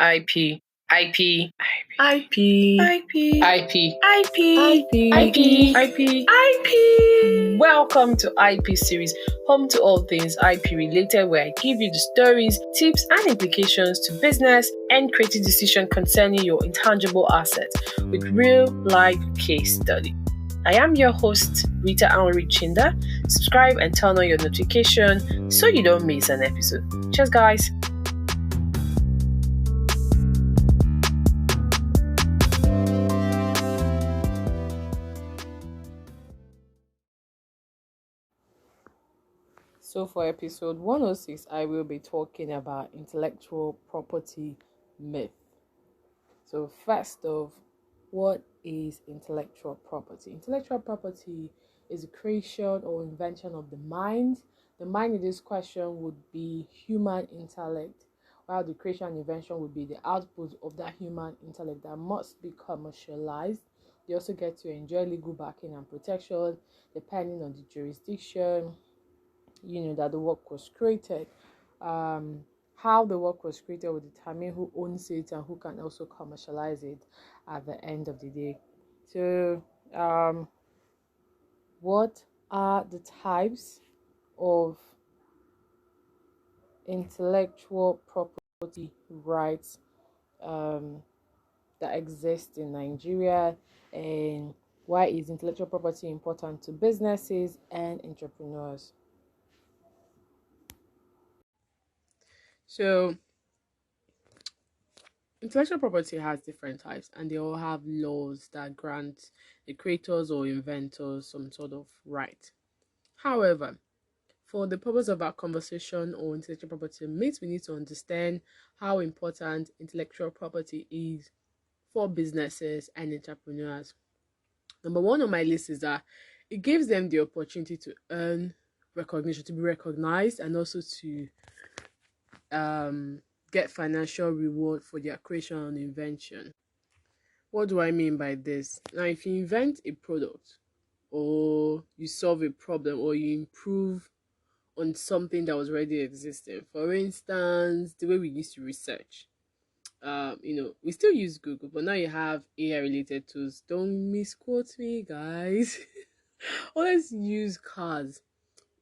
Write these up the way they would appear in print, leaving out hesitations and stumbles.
IP, IP, IP, IP, IP, IP, IP, IP. Welcome to IP series, home to all things IP related, where I give you the stories, tips, and implications to business and creative decision concerning your intangible assets with real life case study. I am your host, Rita Chinda. Subscribe and turn on your notification so you don't miss an episode. Cheers, guys. So for episode 106, I will be talking about intellectual property myth. So first off, what is intellectual property? Intellectual property is a creation or invention of the mind. The mind in this question would be human intellect, while the creation and invention would be the output of that human intellect that must be commercialized. They also get to enjoy legal backing and protection depending on the jurisdiction, that the work was created. How the work was created will determine who owns it and who can also commercialize it at the end of the day. So what are the types of intellectual property rights that exist in Nigeria, and why is intellectual property important to businesses and entrepreneurs? So intellectual property has different types, and they all have laws that grant the creators or inventors some sort of right. However, for the purpose of our conversation on intellectual property myths, we need to understand how important intellectual property is for businesses and entrepreneurs. Number one on my list is that it gives them the opportunity to earn recognition, to be recognized, and also to get financial reward for their creation and invention. What do I mean by this? Now, if you invent a product, or you solve a problem, or you improve on something that was already existing, for instance, the way we used to research, we still use Google, but now you have AI related tools. Don't misquote me, guys. Or let's use cars.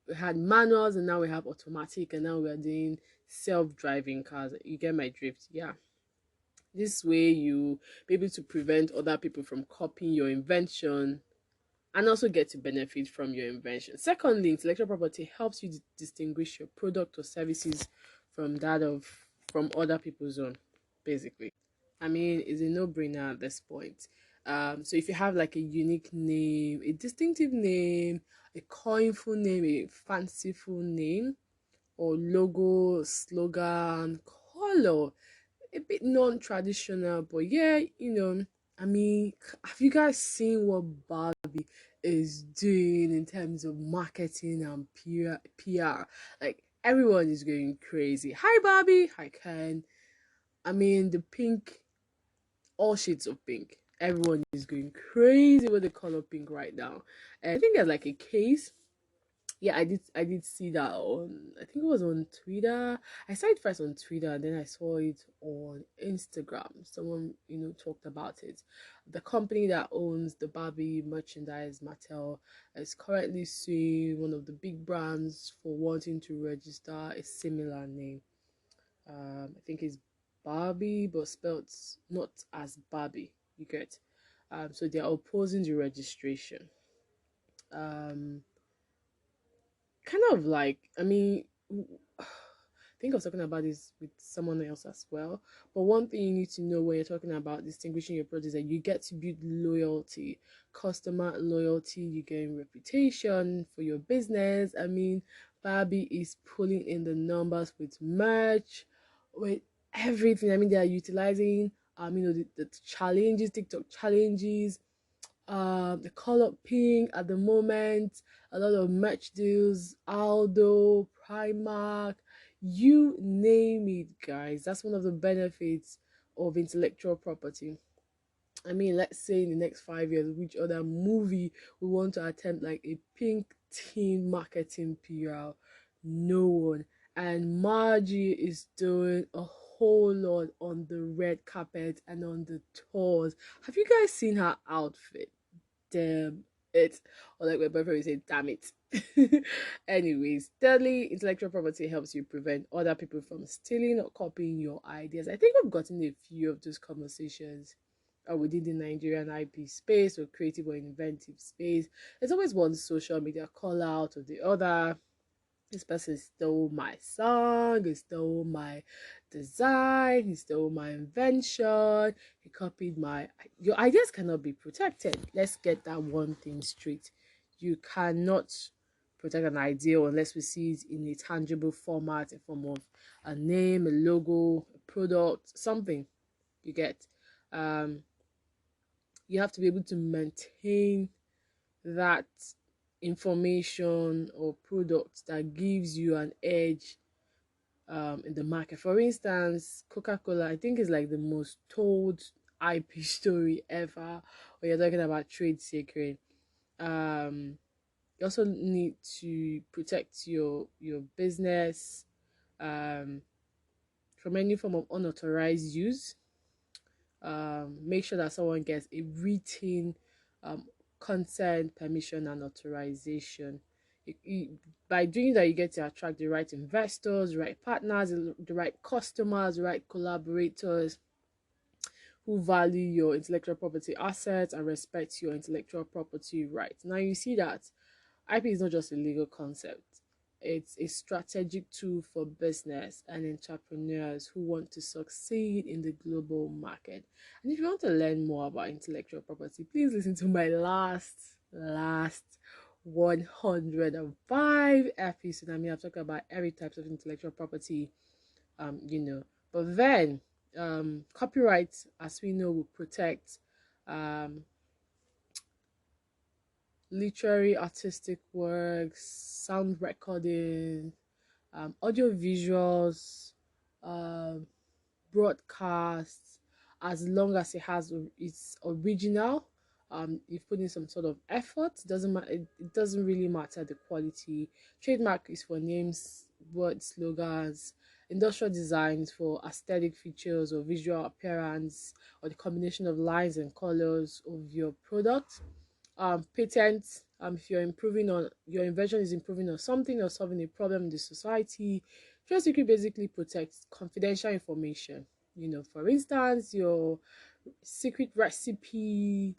We had manuals, and now we have automatic, and now we are doing self-driving cars. You get my drift? Yeah. This way you be able to prevent other people from copying your invention and also get to benefit from your invention. Secondly, intellectual property helps you distinguish your product or services from other people's own, basically. I mean, it's a no-brainer at this point. So if you have like a unique name, a distinctive name, a coinful name, a fanciful name, or logo, slogan, color, a bit non-traditional, but yeah, I mean, have you guys seen what Barbie is doing in terms of marketing and PR? Like, everyone is going crazy. Hi Barbie, hi Ken. I mean, the pink, all shades of pink. Everyone is going crazy with the color pink right now. And I think there's like a case. Yeah, I did see that on, I think it was on Twitter. I saw it first on Twitter, and then I saw it on Instagram. Someone, talked about it. The company that owns the Barbie merchandise, Mattel, is currently suing one of the big brands for wanting to register a similar name. I think it's Barbie, but spelled not as Barbie. You get. So they are opposing the registration. Kind of like, I mean, I think I was talking about this with someone else as well. But one thing you need to know when you're talking about distinguishing your product is that you get to build loyalty, customer loyalty, you gain reputation for your business. I mean, Barbie is pulling in the numbers with merch, with everything. I mean, they are utilizing the challenges, TikTok challenges, the color pink at the moment, a lot of merch deals, Aldo, Primark, you name it, guys. That's one of the benefits of intellectual property. I mean, let's say in the next 5 years, which other movie we want to attempt like a pink team marketing PR? No one. And Margie is doing a whole lot on the red carpet and on the tours. Have you guys seen her outfit? Damn it. Or like my boyfriend would say, damn it. Anyways, thirdly, intellectual property helps you prevent other people from stealing or copying your ideas. I think I've gotten a few of those conversations within the Nigerian IP space or creative or inventive space. There's always one social media call out or the other. This person stole my song, he stole my design, he stole my invention, he copied my. Your ideas cannot be protected. Let's get that one thing straight. You cannot protect an idea unless we see it in a tangible format, in form of a name, a logo, a product, something. You get. Um, you have to be able to maintain that information or product that gives you an edge in the market. For instance, Coca-Cola, I think, is like the most told IP story ever when you're talking about trade secret. You also need to protect your business from any form of unauthorized use. Make sure that someone gets a written um, consent, permission, and authorization. By doing that, you get to attract the right investors, the right partners, the right customers, the right collaborators who value your intellectual property assets and respect your intellectual property rights. Now, you see that IP is not just a legal concept. It's a strategic tool for business and entrepreneurs who want to succeed in the global market. And if you want to learn more about intellectual property, please listen to my last 105 episodes. I mean, I've talked about every type of intellectual property, you know. But then, copyright, as we know, will protect um, literary artistic works, sound recording, audio visuals, um, broadcasts, as long as it has it's original. You've put in some sort of effort. It doesn't matter. It doesn't really matter the quality. Trademark is for names, words, slogans. Industrial designs for aesthetic features or visual appearance, or the combination of lines and colors of your product. Patents, if you're improving on your invention is improving on something or solving a problem in the society. Trade secret basically protects confidential information. For instance, your secret recipe,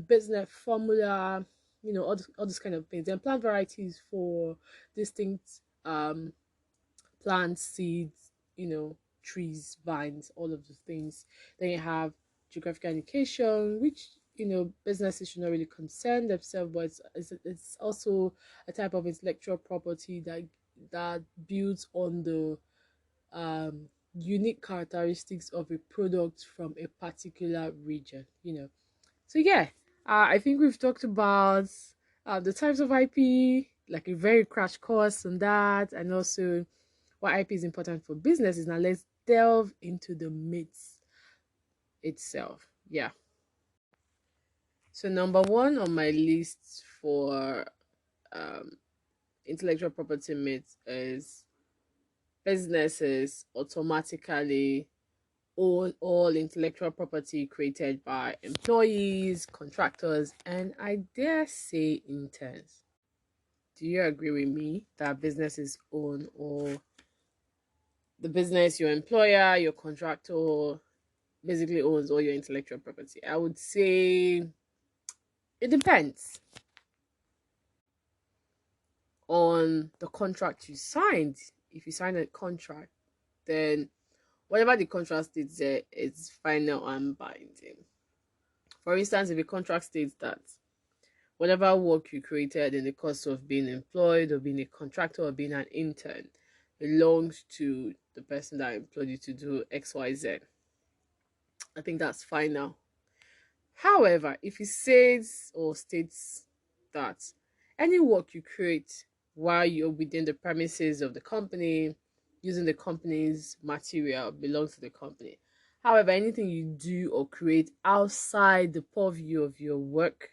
business formula, all those kind of things. And plant varieties for distinct plants, seeds, trees, vines, all of the things. Then you have geographical indication, which businesses should not really concern themselves, but it's also a type of intellectual property that builds on the unique characteristics of a product from a particular region. So yeah, I think we've talked about the types of IP, like a very crash course on that, and also why IP is important for businesses. Now let's delve into the myths itself. Yeah. So number one on my list for um, intellectual property myths is businesses automatically own all intellectual property created by employees, contractors, and I dare say interns. Do you agree with me that businesses own all the business, your employer, your contractor basically owns all your intellectual property? I would say it depends on the contract you signed. If you sign a contract, then whatever the contract states there is final and binding. For instance, if a contract states that whatever work you created in the course of being employed or being a contractor or being an intern belongs to the person that employed you to do XYZ, I think that's final. However, if it says or states that any work you create while you're within the premises of the company, using the company's material, belongs to the company. However, anything you do or create outside the purview of your work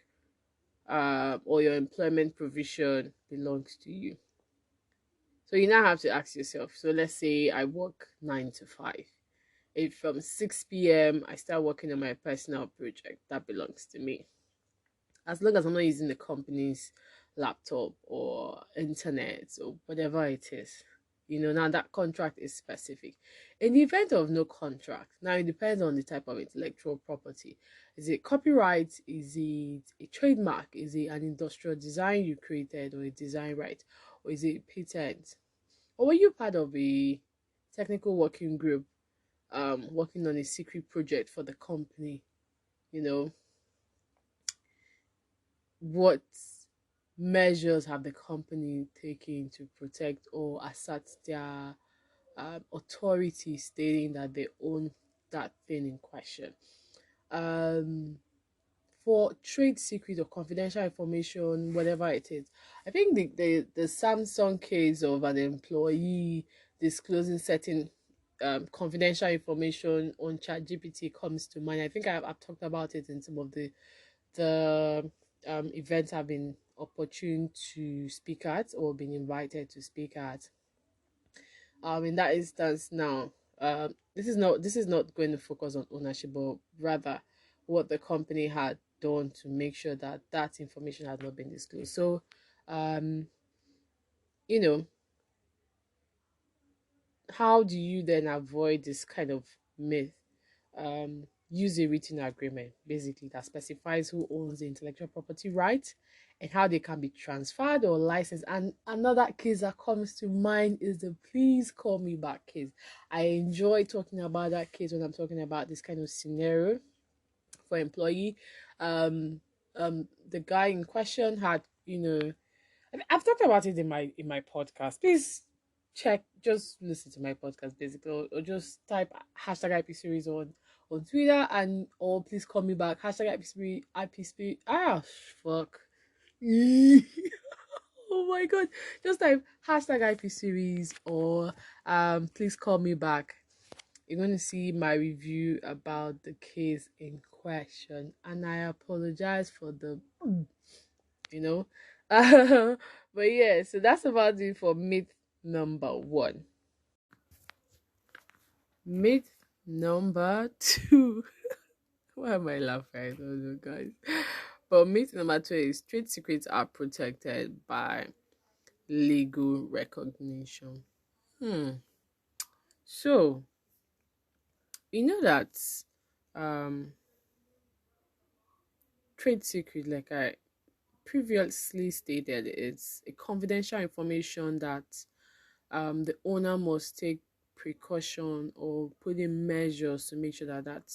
or your employment provision belongs to you. So you now have to ask yourself, so let's say I work 9 to 5. If from 6 p.m. I start working on my personal project that belongs to me, as long as I'm not using the company's laptop or internet or whatever it is, now that contract is specific. In the event of no contract, now it depends on the type of intellectual property. Is it copyright? Is it a trademark? Is it an industrial design you created or a design right? Or is it patent? Or were you part of a technical working group working on a secret project for the company? You know, what measures have the company taken to protect or assert their authority, stating that they own that thing in question? Um, for trade secret or confidential information, whatever it is, I think the Samsung case of an employee disclosing certain confidential information on ChatGPT comes to mind. I think I've talked about it in some of the events I've been opportune to speak at or been invited to speak at. In that instance, now, this is not going to focus on ownership, but rather what the company had done to make sure that that information had not been disclosed. So, um, you know, how do you then avoid this kind of myth? Use a written agreement basically that specifies who owns the intellectual property right and how they can be transferred or licensed. And another case that comes to mind is the please call me back case. I enjoy talking about that case when I'm talking about this kind of scenario for employee. um the guy in question had, I've talked about it in my podcast. Please check, just listen to my podcast basically, or just type hashtag IP series on Twitter, and or please call me back hashtag IP series. Fuck. Oh my god. Just type hashtag IP series or please call me back. You're going to see my review about the case in question, and I apologize for the you know. But yeah, so that's about it for myth number one. Myth number two. Why am I laughing? I don't know, guys. But myth number two is trade secrets are protected by legal recognition. Hmm. So you know that um trade secret, like I previously stated, it's a confidential information that the owner must take precaution or put in measures to make sure that that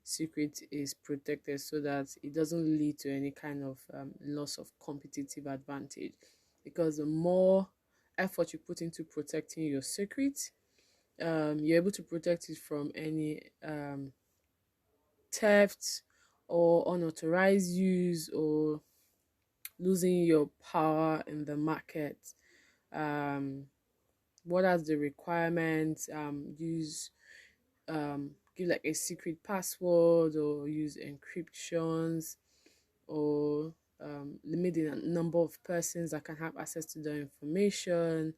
secret is protected so that it doesn't lead to any kind of loss of competitive advantage. Because the more effort you put into protecting your secret, you're able to protect it from any theft or unauthorized use or losing your power in the market. Um, what are the requirements? Use give like a secret password or use encryptions or limit the number of persons that can have access to the information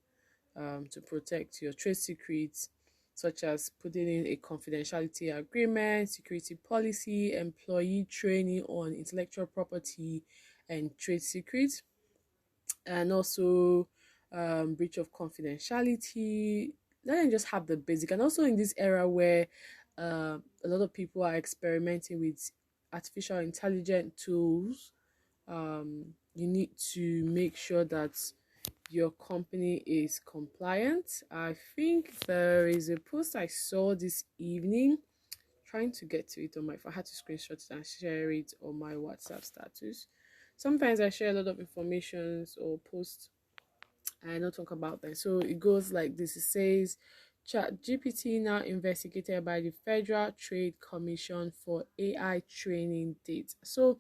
to protect your trade secrets, such as putting in a confidentiality agreement, security policy, employee training on intellectual property and trade secrets, and also breach of confidentiality. Let me just have the basic. And also in this era where a lot of people are experimenting with artificial intelligent tools, you need to make sure that your company is compliant. I think there is a post I saw this evening, trying to get to it on my phone. I had to screenshot it and share it on my WhatsApp status. Sometimes I share a lot of informations or posts I don't talk about them. So it goes like this. It says Chat GPT now investigated by the Federal Trade Commission for AI training data. So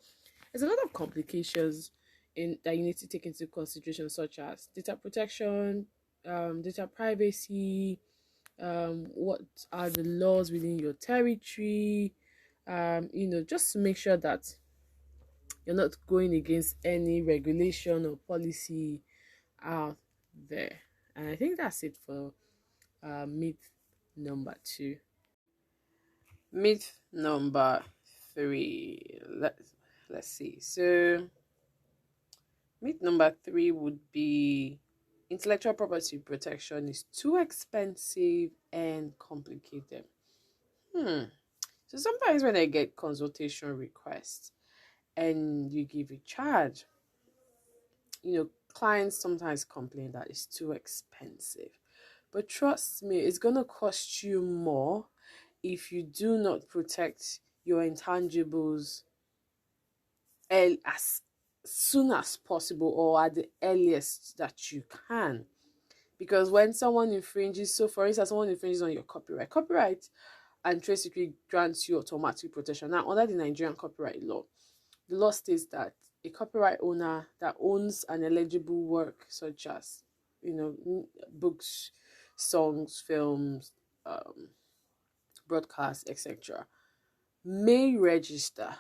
there's a lot of complications in that you need to take into consideration, such as data protection, data privacy, what are the laws within your territory, just to make sure that you're not going against any regulation or policy out there. And I think that's it for myth number 2. Myth number 3. Let's see. So myth number 3 would be intellectual property protection is too expensive and complicated. So sometimes when I get consultation requests and you give a charge, clients sometimes complain that it's too expensive. But trust me, it's going to cost you more if you do not protect your intangibles as soon as possible or at the earliest that you can. Because when someone infringes, so for instance, someone infringes on your copyright and trade secret grants you automatic protection. Now, under the Nigerian copyright law, the law states that a copyright owner that owns an eligible work, such as, books, songs, films, broadcasts, etc., may register.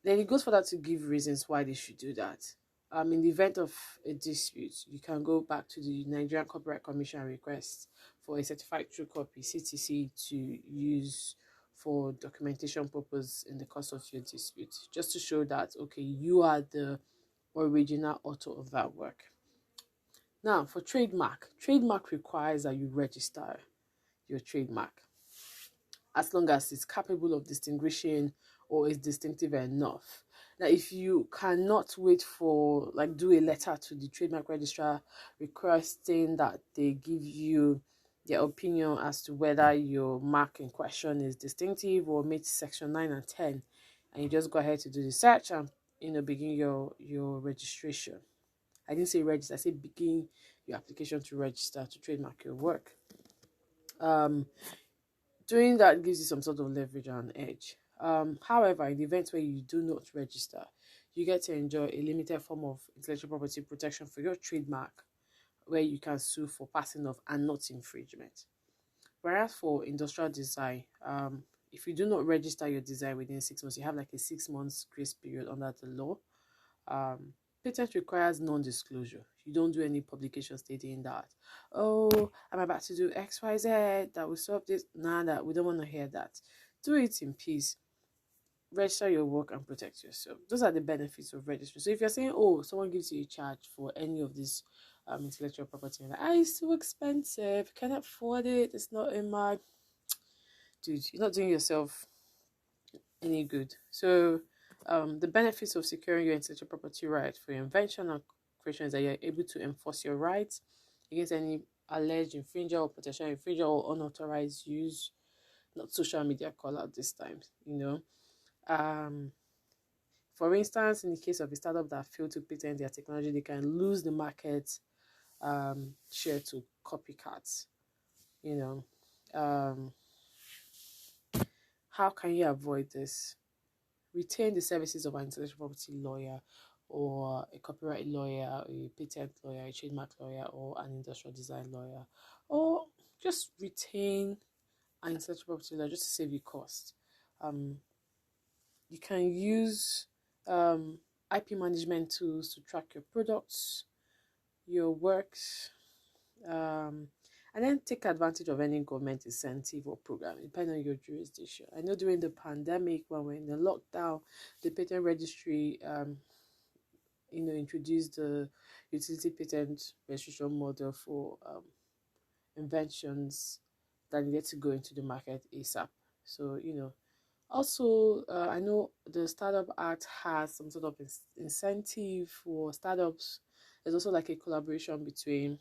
Then it goes further to give reasons why they should do that. In the event of a dispute, you can go back to the Nigerian Copyright Commission and request for a certified true copy (CTC) to use for documentation purpose in the course of your dispute, just to show that okay, you are the original author of that work. Now, for trademark requires that you register your trademark as long as it's capable of distinguishing or is distinctive enough. Now, if you cannot wait for, do a letter to the trademark registrar requesting that they give you their opinion as to whether your mark in question is distinctive or meets section 9 and 10, and you just go ahead to do the search and begin your registration. I didn't say register, I said begin your application to register to trademark your work. Doing that gives you some sort of leverage and edge. However, in the event where you do not register, you get to enjoy a limited form of intellectual property protection for your trademark, where you can sue for passing off and not infringement. Whereas for industrial design, if you do not register your design within 6 months, you have like a 6 months grace period under the law. Patent requires non-disclosure. You don't do any publication stating that, oh, I'm about to do XYZ that will solve this. Nada, we don't want to hear that. Do it in peace. Register your work and protect yourself. Those are the benefits of registry. So if you're saying, oh, someone gives you a charge for any of this intellectual property, and it's too expensive, can't afford it, it's not in my... Dude, you're not doing yourself any good. So the benefits of securing your intellectual property right for your invention and creation is that you're able to enforce your rights against any alleged infringer or potential infringer or unauthorized use, not social media call out this time, For instance, in the case of a startup that failed to patent their technology, they can lose the market share to copycats. How can you avoid this? Retain the services of an intellectual property lawyer or a copyright lawyer, a patent lawyer, a trademark lawyer, or an industrial design lawyer, or just retain an intellectual property lawyer just to save you cost. You can use IP management tools to track your products, your works, and then take advantage of any government incentive or program, depending on your jurisdiction. I know during the pandemic, when we're in the lockdown, the patent registry, introduced the utility patent registration model for inventions that needed to go into the market ASAP. So, also, I know the Startup Act has some sort of incentive for startups. There's also like a collaboration between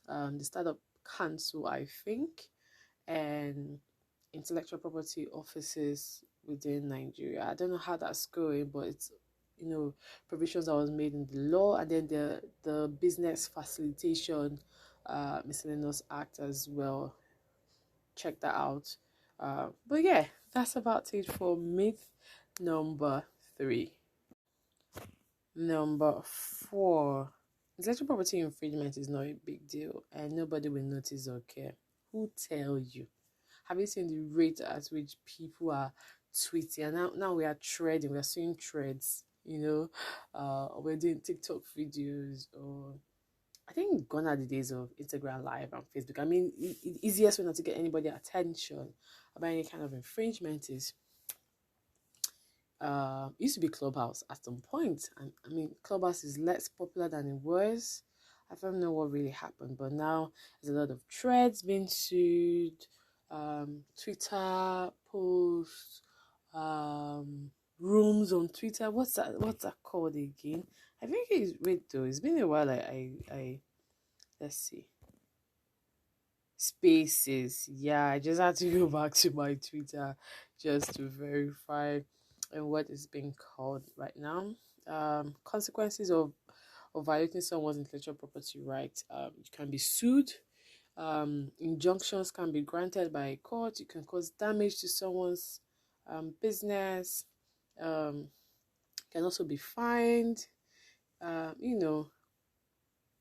the Startup Council, I think, and intellectual property offices within Nigeria. I don't know how that's going, but it's provisions that was made in the law, and then the Business Facilitation Miscellaneous Act as well. Check that out. But yeah, that's about it for myth number 3. Number 4. Intellectual property infringement is not a big deal and nobody will notice or care. Who tell you? Have you seen the rate at which people are tweeting? And now we are threading, we are seeing threads, we're doing TikTok videos or I think gone are the days of Instagram Live and Facebook. I mean, the easiest way not to get anybody attention about any kind of infringement is it used to be Clubhouse at some point, and I mean Clubhouse is less popular than it was. I don't know what really happened, but now there's a lot of threads being sued, Twitter posts, rooms on Twitter. What's that called again? I think it's wait though. It's been a while. I let's see. Spaces. Yeah, I just had to go back to my Twitter just to verify what is being called right now. Consequences of violating someone's intellectual property rights. You can be sued. Injunctions can be granted by a court. You can cause damage to someone's business. Can also be fined. You know,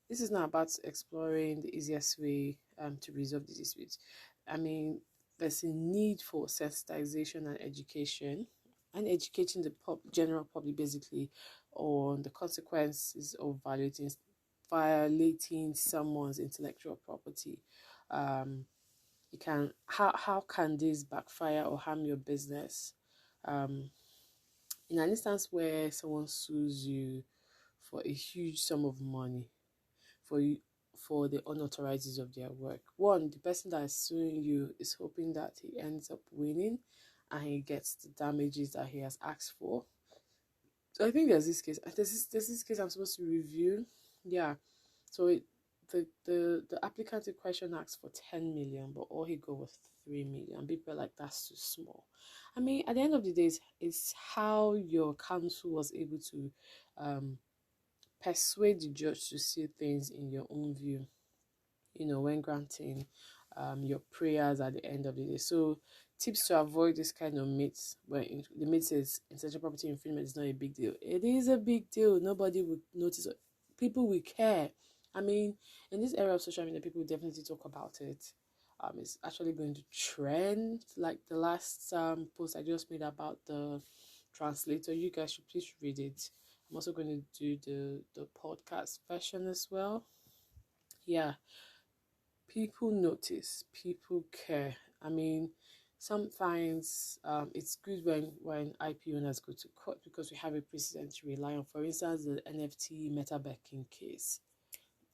this is not about exploring the easiest way to resolve the dispute. I mean, there's a need for sensitization and education, and educating the general public basically on the consequences of violating someone's intellectual property. You can how can this backfire or harm your business? Um, in an instance where someone sues you for a huge sum of money for you for the unauthorized use of their work. One, the person that is suing you is hoping that he ends up winning and he gets the damages that he has asked for. So I think there's this case. There's this case I'm supposed to review. Yeah. So the applicant in question asked for 10 million, but all he got was 3 million. People are like, that's too small. I mean, at the end of the day, it's how your counsel was able to persuade the judge to see things in your own view, when granting your prayers at the end of the day. So, tips to avoid this kind of myths, where the myth says intellectual property infringement is not a big deal. It is a big deal. Nobody would notice. People will care. I mean, in this era of social media, people will definitely talk about it. It's actually going to trend. Like the last post I just made about the translator. You guys should please read it. I'm also going to do the podcast version as well. Yeah, people notice, people care. I mean, sometimes it's good when IP owners go to court because we have a precedent to rely on. For instance, the NFT meta backing case,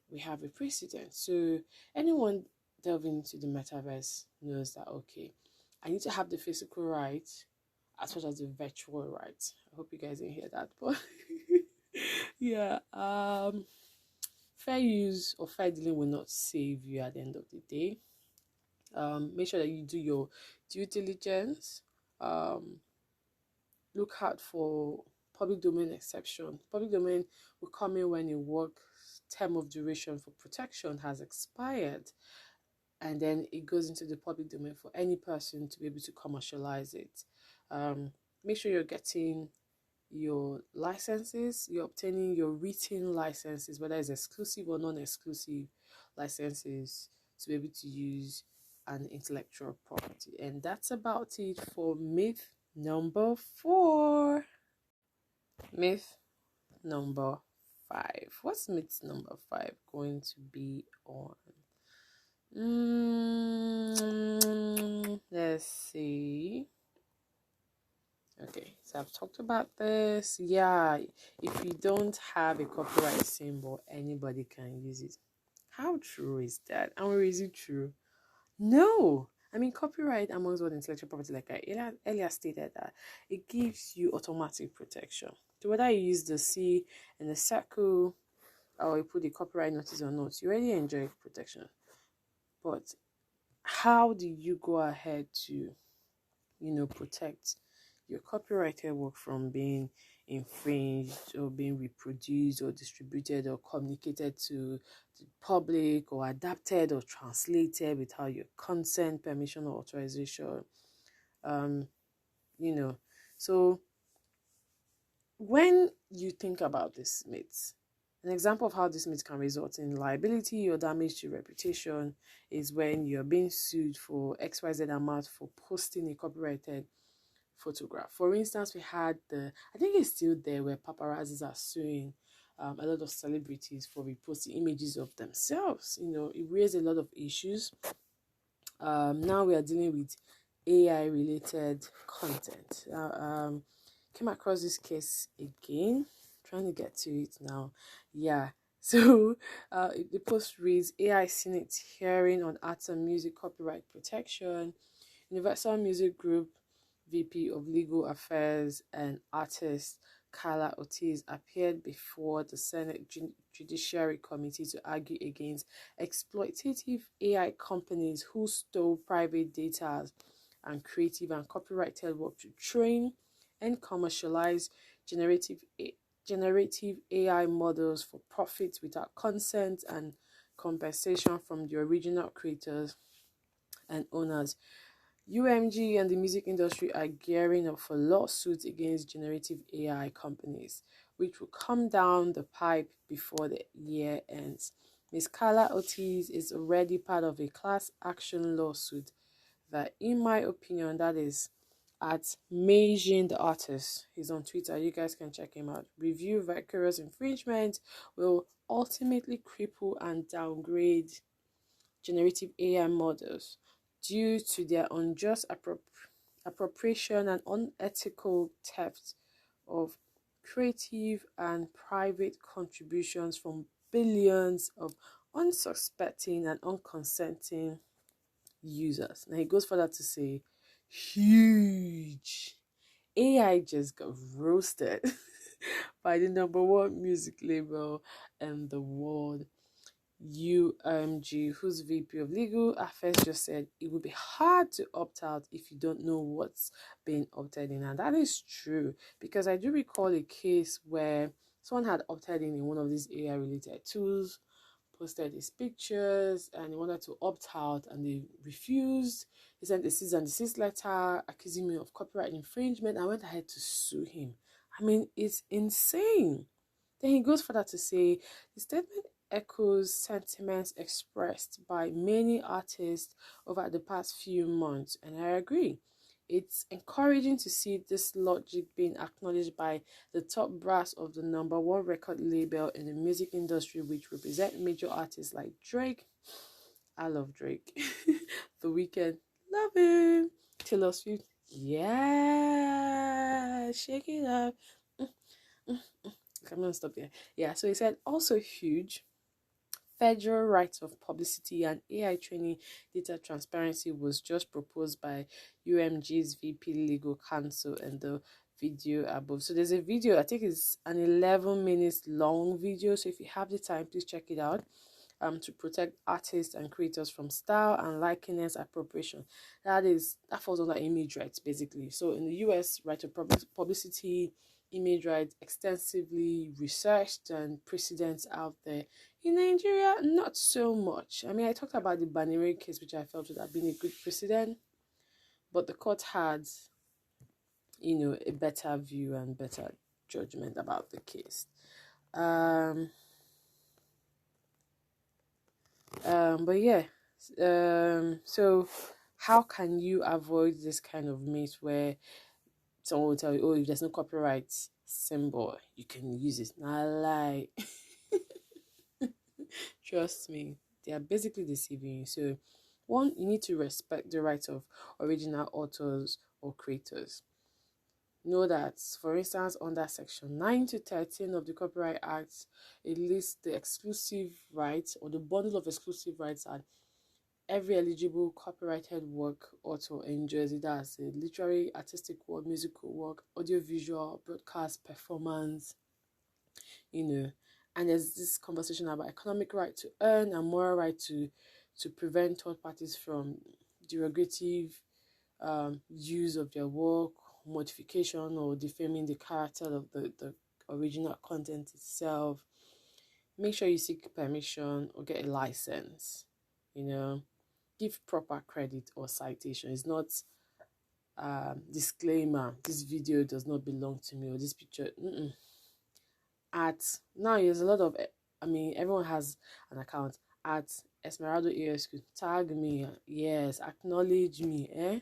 we have a precedent. So anyone delving into the metaverse knows that, okay, I need to have the physical right as much as the virtual right. I hope you guys didn't hear that, but yeah, fair use or fair dealing will not save you at the end of the day. Make sure that you do your due diligence. Look out for public domain exception. Public domain will come in when a work term of duration for protection has expired, and then it goes into the public domain for any person to be able to commercialize it. Make sure you're getting your licenses, you're obtaining your written licenses, whether it's exclusive or non-exclusive licenses, to be able to use an intellectual property. And that's about it for myth number 4. Myth number 5. What's myth number 5 going to be on? Let's see. Okay, so I've talked about this. Yeah, if you don't have a copyright symbol, anybody can use it. How true is that? And is it true? No. I mean, copyright, amongst what intellectual property, like I earlier stated, that it gives you automatic protection. So whether you use the C and the circle, or you put the copyright notice or not, you already enjoy protection. But how do you go ahead to, protect your copyrighted work from being infringed or being reproduced or distributed or communicated to the public or adapted or translated without your consent, permission, or authorization? So when you think about this myth, an example of how this myth can result in liability or damage to reputation is when you're being sued for XYZ amount for posting a copyrighted photograph. For instance, we had I think it's still there, where paparazzis are suing a lot of celebrities for reposting images of themselves. It raised a lot of issues. Now we are dealing with AI related content. Came across this case again, trying to get to it now. Yeah. So the post reads: AI Senate hearing on arts and music copyright protection. Universal Music Group VP of Legal Affairs and artist Carla Ortiz appeared before the Senate Judiciary Committee to argue against exploitative AI companies who stole private data and creative and copyrighted work to train and commercialize generative generative AI models for profit without consent and compensation from the original creators and owners. UMG and the music industry are gearing up for lawsuits against generative AI companies, which will come down the pipe before the year ends. Ms. Carla Ortiz is already part of a class action lawsuit that, in my opinion, that is at Meijin the artist. He's on Twitter. You guys can check him out. Review vicarious infringement will ultimately cripple and downgrade generative AI models due to their unjust appropriation and unethical theft of creative and private contributions from billions of unsuspecting and unconsenting users. Now he goes further to say, huge. AI just got roasted by the number one music label in the world, UMG, whose VP of Legal Affairs just said it would be hard to opt out if you don't know what's being opted in. And that is true, because I do recall a case where someone had opted in one of these AI related tools, posted his pictures, and he wanted to opt out and they refused. He sent a cease and desist letter accusing me of copyright infringement. I went ahead to sue him. I mean, it's insane. Then he goes further to say the statement echoes sentiments expressed by many artists over the past few months, and I agree. It's encouraging to see this logic being acknowledged by the top brass of the number one record label in the music industry, which represent major artists like Drake. I love Drake. The Weeknd, love him. Taylor Swift, yeah, shake it up. I'm gonna stop there. Yeah, so he said also huge. Federal rights of publicity and AI training data transparency was just proposed by UMG's VP legal counsel in the video above. So there's a video, I think it's an 11 minutes long video. So if you have the time, please check it out. To protect artists and creators from style and likeness appropriation. That falls under image rights basically. So in the US, right of publicity, image rights extensively researched and precedents out there. In Nigeria, not so much. I mean, I talked about the Banire case, which I felt would have been a good precedent, but the court had, a better view and better judgment about the case. But yeah, so how can you avoid this kind of myth where someone will tell you, oh, if there's no copyright symbol, you can use it? Nah, lie. Trust me, they are basically deceiving you. So, one, you need to respect the rights of original authors or creators. Know that, for instance, under Section 9 to 13 of the Copyright Act, it lists the exclusive rights or the bundle of exclusive rights and every eligible copyrighted work author enjoys, it as a literary, artistic work, musical work, audiovisual, broadcast, performance, and there's this conversation about economic right to earn and moral right to prevent third parties from derogative use of their work, modification, or defaming the character of the original content itself. Make sure you seek permission or get a license, give proper credit or citation. It's not disclaimer, this video does not belong to me, or this picture. At now, there's a lot of, everyone has an account at Esmeralda ASQ. Tag me, yes, acknowledge me,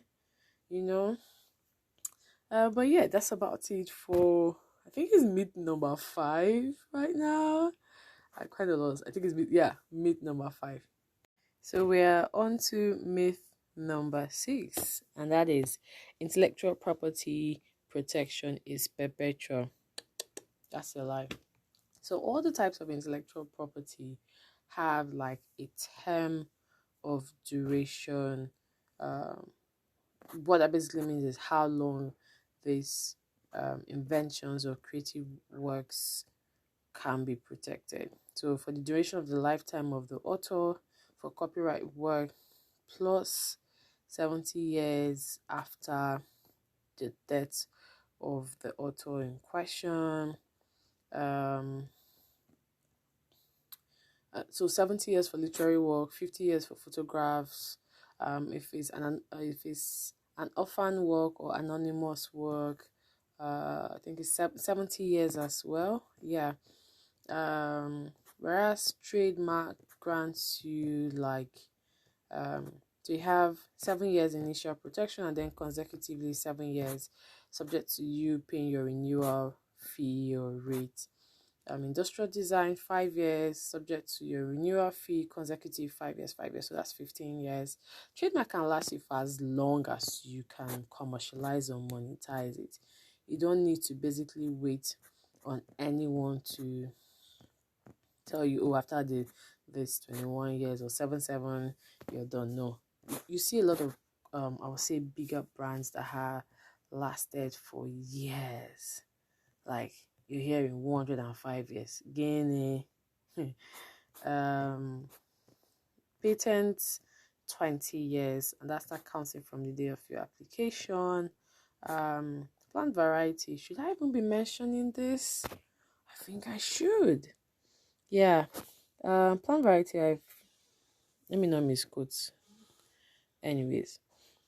But yeah, that's about it for, I think it's myth number 5 right now. I kind of lost. I think it's myth number 5. So we're on to myth number 6, and that is intellectual property protection is perpetual. That's a lie. So all the types of intellectual property have like a term of duration. What that basically means is how long these inventions or creative works can be protected. So for the duration of the lifetime of the author, for copyright work, plus 70 years after the death of the author in question. So 70 years for literary work, 50 years for photographs. If it's an orphan work or anonymous work, I think it's 70 years as well. Yeah. Whereas trademark grants you so you have 7 years initial protection and then consecutively 7 years, subject to you paying your renewal fee or rate. Industrial design 5 years, subject to your renewal fee, consecutive 5 years, 5 years, so that's 15 years. Trademark can last you for as long as you can commercialize or monetize it. You don't need to basically wait on anyone to tell you, oh, after this 21 years or 7 you're done. No, you see a lot of I would say bigger brands that have lasted for years, like you're hearing 105 years. Guinea, patents 20 years, and that's not counting from the day of your application. Plant variety, should I even be mentioning this? I think I should. Yeah. Plant variety, let me not misquote. Anyways,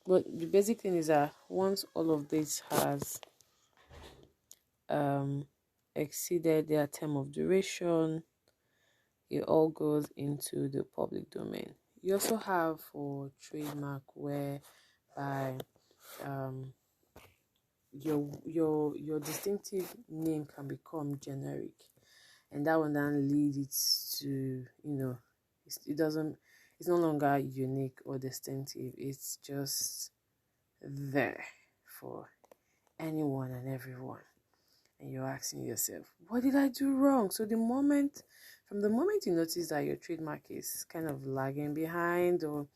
but the basic thing is that once all of this has exceeded their term of duration, it all goes into the public domain. You also have for trademark whereby your distinctive name can become generic, and that one then leads it to it's no longer unique or distinctive. It's just there for anyone and everyone, and you're asking yourself, what did I do wrong? So from the moment you notice that your trademark is kind of lagging behind or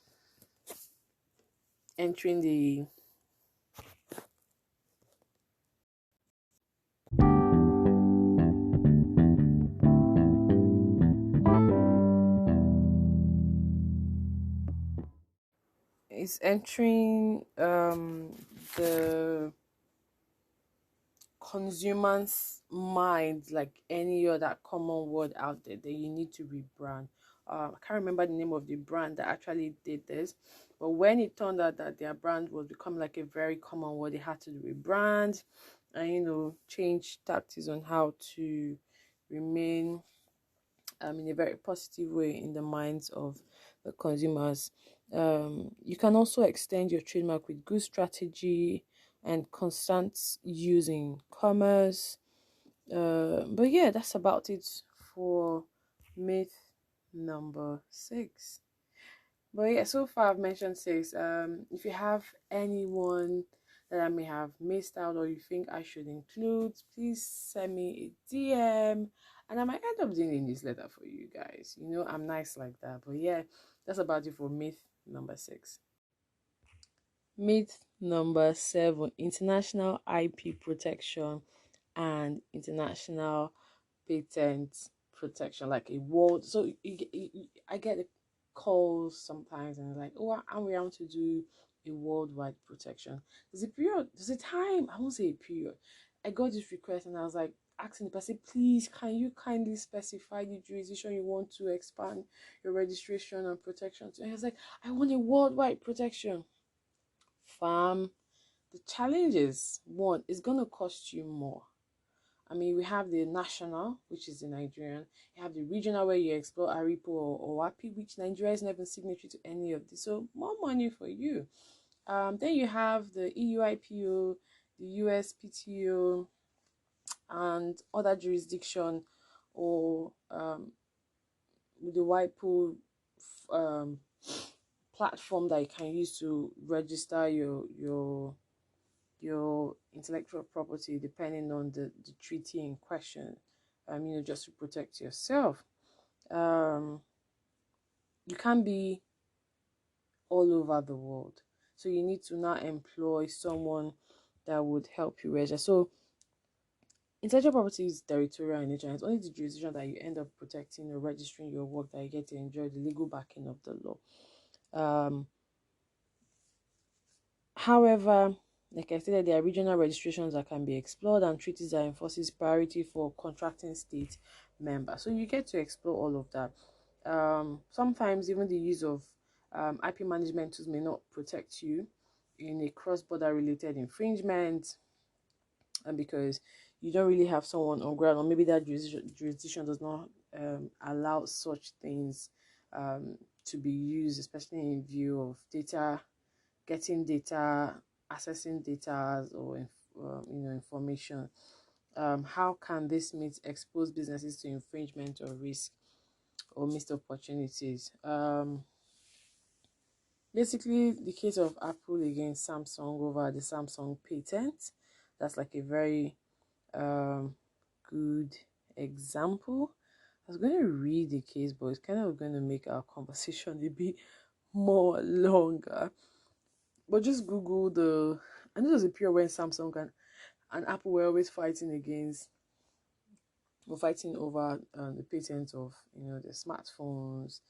entering the it's entering the consumer's mind like any other common word out there, that you need to rebrand. I can't remember the name of the brand that actually did this, but when it turned out that their brand was becoming like a very common word, they had to rebrand and change tactics on how to remain in a very positive way in the minds of the consumers. You can also extend your trademark with good strategy and constant use in commerce. But yeah, that's about it for myth number 6. But yeah, so far I've mentioned 6. If you have anyone that I may have missed out or you think I should include, please send me a DM and I might end up doing a newsletter for you guys. I'm nice like that. But yeah, that's about it for myth number 6. Myth number 7, international IP protection and international patent protection, like a world. So I get calls sometimes and like, oh, I'm around to do a worldwide protection. There's a time, I won't say a period. I got this request and I was like asking the person, please, can you kindly specify the jurisdiction you want to expand your registration and protection to? And I was like, I want a worldwide protection. Fam, the challenge is, one, it's gonna cost you more. We have the national, which is the Nigerian. You have the regional where you explore Aripo or WAPI, which Nigeria is not even signatory to any of this. So more money for you. Then you have the EU IPO, the US PTO, and other jurisdiction, or with the white um, platform that you can use to register your intellectual property, depending on the treaty in question, just to protect yourself. You can't be all over the world, so you need to now employ someone that would help you register. So intellectual property is territorial in nature. It's only the jurisdiction that you end up protecting or registering your work that you get to enjoy the legal backing of the law. However, like I said, there are regional registrations that can be explored and treaties that enforces priority for contracting state members. So you get to explore all of that. Sometimes even the use of IP management tools may not protect you in a cross-border related infringement, and because you don't really have someone on ground, or maybe that jurisdiction does not allow such things to be used, especially in view of data, getting data, accessing data, or information. How can this meet expose businesses to infringement or risk or missed opportunities? Basically, the case of Apple against Samsung over the Samsung patent, that's like a very good example. I was going to read the case, but it's kind of going to make our conversation a bit more longer. But just Google I know there's a period when Samsung and Apple were always fighting over the patent of the smartphones,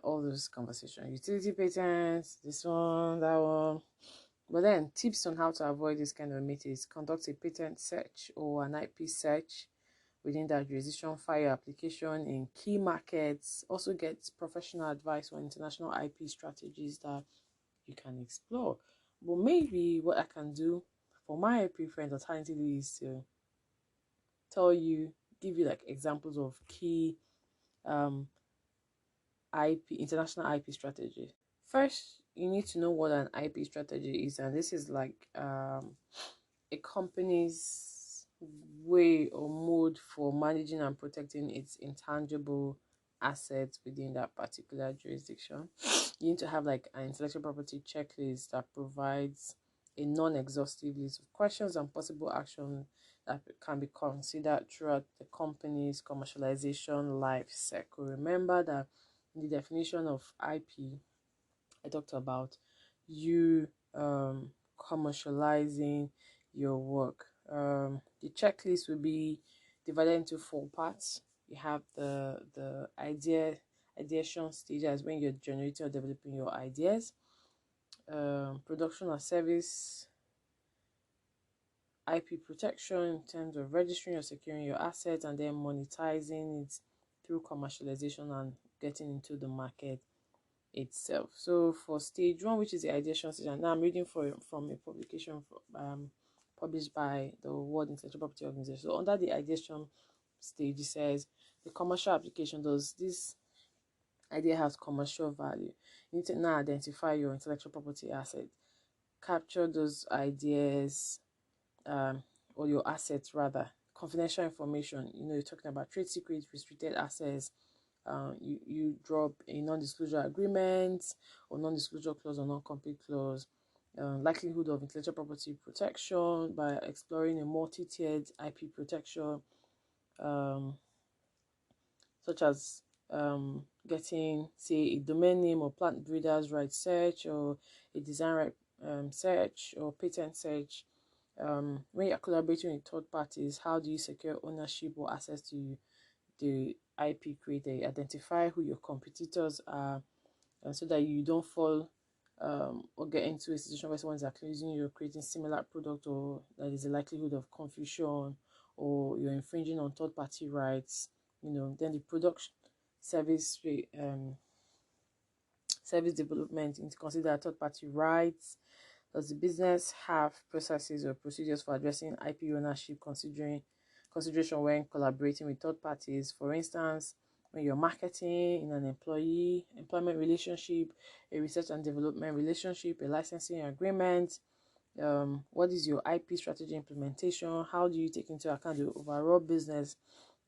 all those conversations, utility patents, this one, that one. But then tips on how to avoid this kind of meetings: conduct a patent search or an IP search within that jurisdiction, file your application in key markets, also get professional advice on international IP strategies that you can explore. But maybe what I can do for my IP friends alternatively is to give you like examples of key IP international IP strategy. First, you need to know what an IP strategy is, and this is like a company's way or mode for managing and protecting its intangible assets within that particular jurisdiction. You need to have like an intellectual property checklist that provides a non-exhaustive list of questions and possible actions that can be considered throughout the company's commercialization life cycle. Remember that in the definition of IP I talked about, you commercializing your work. The checklist will be divided into 4 parts. You have the ideation stages, when you're generating or developing your ideas. Production or service, IP protection in terms of registering or securing your assets, and then monetizing it through commercialization and getting into the market itself. So for stage 1, which is the ideation stage, and now I'm reading from a publication published by the World Intellectual Property Organization. So under the ideation stage, it says the commercial application: does this idea has commercial value? You need to now identify your intellectual property asset, capture those ideas or your assets rather, confidential information. You're talking about trade secrets, restricted assets. You drop a non-disclosure agreement or non-disclosure clause or non-compete clause. Likelihood of intellectual property protection by exploring a multi-tiered IP protection, such as getting, say, a domain name or plant breeders' right search, or a design right search, or patent search. When you're collaborating with third parties, how do you secure ownership or access to the IP created? Identify who your competitors are, and so that you don't fall or get into a situation where someone is accusing you of creating similar product, or that is a likelihood of confusion, or you're infringing on third party rights. Then the production service service development, into consider third party rights. Does the business have processes or procedures for addressing IP ownership consideration when collaborating with third parties? For instance, when you're marketing in an employment relationship, a research and development relationship, a licensing agreement, What is your IP strategy implementation? How do you take into account the overall business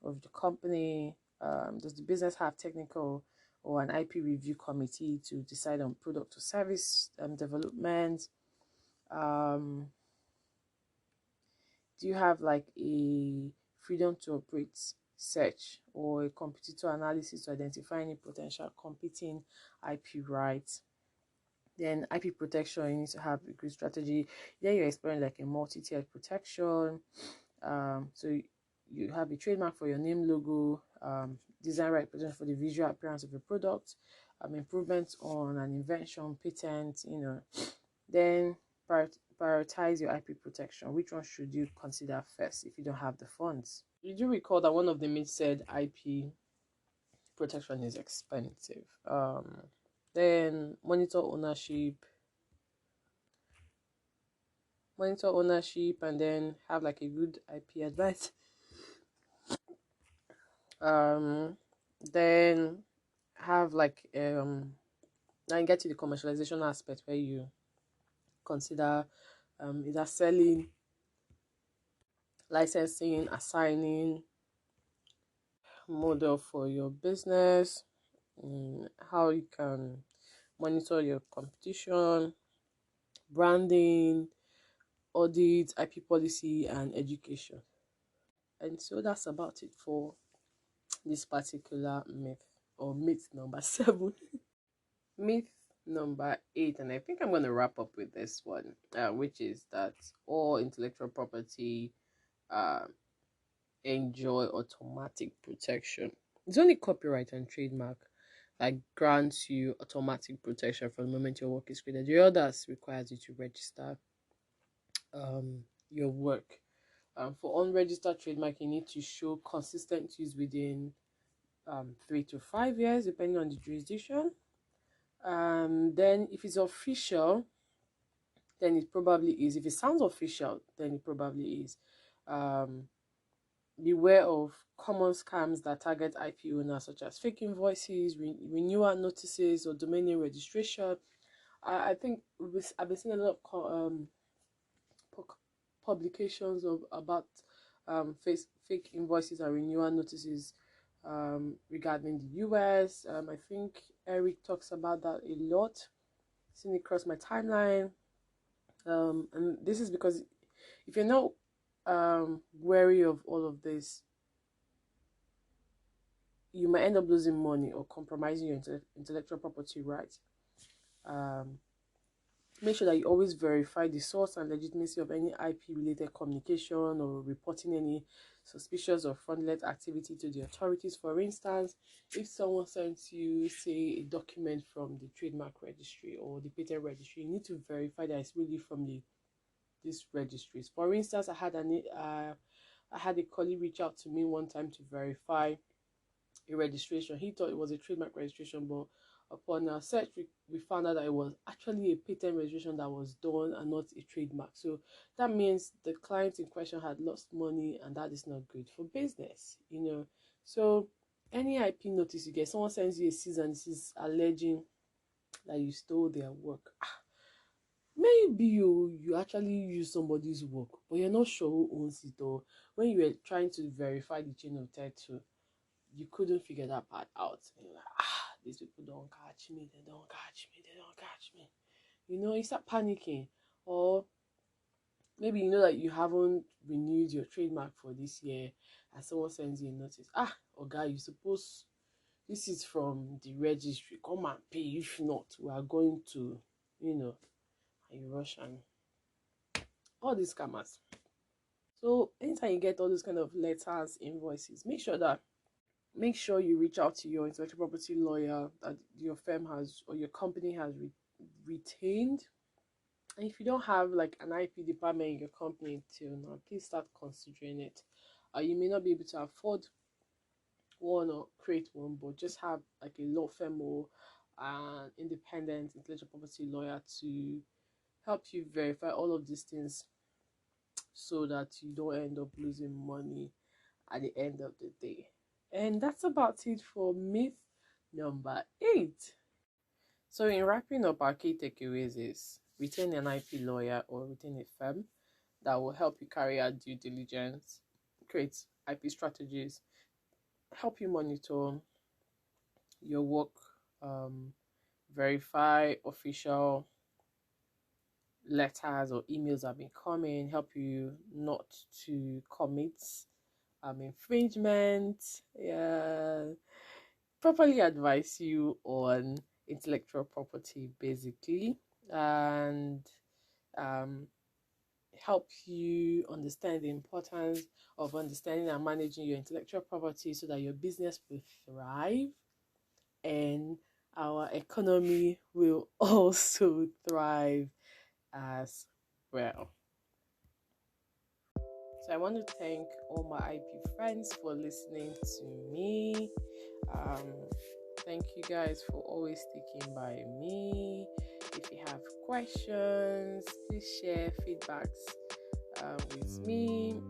of the company? Does the business have technical or an IP review committee to decide on product or service development? Um, do you have like a freedom to operate search or a competitor analysis to identify any potential competing IP rights? Then IP protection, you need to have a good strategy. Then you're exploring like a multi-tiered protection. So you have a trademark for your name, logo, design right protection for the visual appearance of your product, improvements on an invention, patent, Then prioritize your IP protection. Which one should you consider first if you don't have the funds? You do recall that one of the myths said IP protection is expensive. Then monitor ownership, and then have like a good IP advice. Then have like now you get to the commercialization aspect where you consider either selling, licensing, assigning model for your business, how you can monitor your competition, branding, audit, IP policy, and education. And so that's about it for this particular myth, or myth number 7. Myth number 8, and I think I'm going to wrap up with this one, which is that all intellectual property uh, enjoy automatic protection. It's only copyright and trademark that grants you automatic protection from the moment your work is created. The others requires you to register your work. For unregistered trademark, you need to show consistent use within 3 to 5 years, depending on the jurisdiction. Then if it's official, then it probably is. If it sounds official, then it probably is. Beware of common scams that target IP owners, such as fake invoices, renewal notices, or domain name registration. I think I've been seeing a lot of publications about fake invoices and renewal notices regarding the US. I think Eric talks about that a lot. Seen it across my timeline. And this is because if you're not wary of all of this, you might end up losing money or compromising your intellectual property rights. Make sure that you always verify the source and legitimacy of any IP-related communication or reporting any suspicious or fraudulent activity to the authorities. For instance, if someone sends you, say, a document from the trademark registry or the patent registry, you need to verify that it's really from these registries. For instance, I had a colleague reach out to me one time to verify a registration. He thought it was a trademark registration, but upon our search, we found out that it was actually a patent registration that was done and not a trademark. So that means the client in question had lost money, and that is not good for business, So any IP notice you get, someone sends you a cease and desist alleging that you stole their work. Maybe you actually use somebody's work, but you're not sure who owns it, or when you were trying to verify the chain of title, you couldn't figure that part out. And you're like, these people don't catch me, they don't catch me, they don't catch me. You start panicking. Or maybe you know that you haven't renewed your trademark for this year, and someone sends you a notice. Oga, you suppose this is from the registry. Come and pay. If not, we are going to, and you rush, and all these scammers. So anytime you get all those kind of letters, invoices, make sure you reach out to your intellectual property lawyer that your firm has or your company has retained. And if you don't have like an IP department in your company till now, please start considering it. You may not be able to afford one or create one, but just have like a law firm or an independent intellectual property lawyer to help you verify all of these things so that you don't end up losing money at the end of the day. And that's about it for myth number 8. So in wrapping up, our key takeaways is retain an IP lawyer or retain a firm that will help you carry out due diligence, create IP strategies, help you monitor your work, verify official letters or emails that have been coming, help you not to commit infringement, yeah, properly advise you on intellectual property basically, and um, help you understand the importance of understanding and managing your intellectual property so that your business will thrive and our economy will also thrive as well. So I want to thank all my IP friends for listening to me. Thank you guys for always sticking by me. If you have questions, please share feedbacks with me.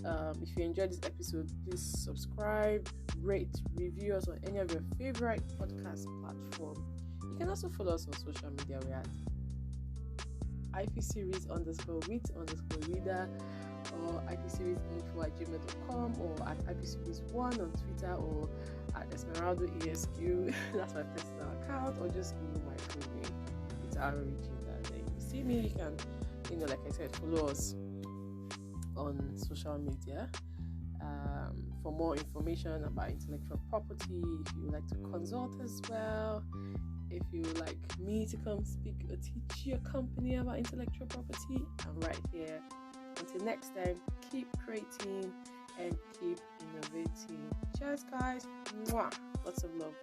If you enjoyed this episode, please subscribe, rate, review us on any of your favorite podcast platform. You can also follow us on social media. We're at IPSeries_with_reader or IPSeriesInfo@gmail.com or at IPSeries1 on Twitter or at Esmeralda ESQ. That's my personal account, or just Google my full name. It's original. Then you see me, you can, like I said, follow us on social media. For more information about intellectual property, if you would like to consult as well, if you would like me to come speak or teach your company about intellectual property, I'm right here. Until next time, keep creating and keep innovating. Cheers, guys. Mwah. Lots of love.